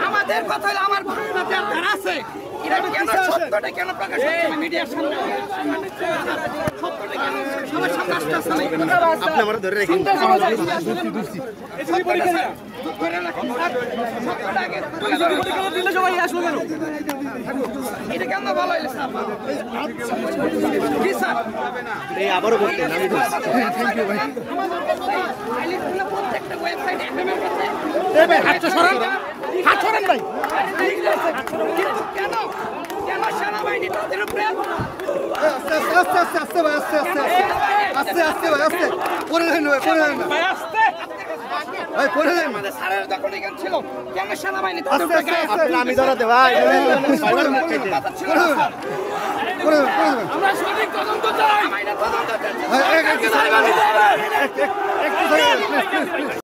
আমাদের কথা হলো আমার আছে কেন সত্যটা কেন প্রকাশ হচ্ছে মিডিয়ার সামনে সত্যটা কেন সবার সামনে আসতেছে আপনি আমরা ধরে রাখেন সবাই আসলো কেন এটা কেন ভালো হইলো স্যার জি স্যার এই আবারও বলতেন আমি থ্যাংক ইউ ভাই প্রত্যেকটা ওয়েবসাইটে এই ভাই হাত সরান ভাই কেন কেন সেনাবাহিনী তাদের উপরে আস্তে ভাই আস্তে পরে নেন ভাই আস্তে ভাই পরে নেন আমাদের স্যারের দখলে কেন ছিল কেন সেনাবাহিনী তাদের উপরে আপনি আমি ধরাতে ভাই আমরা সঠিক তদন্ত চাই